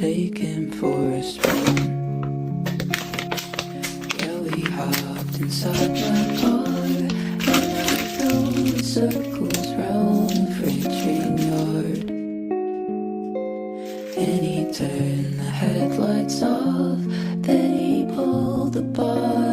take him for a spin. Yeah, we hopped inside my car, and I drove circles round the freight train yard. And he turned the headlights off, then he pulled the bar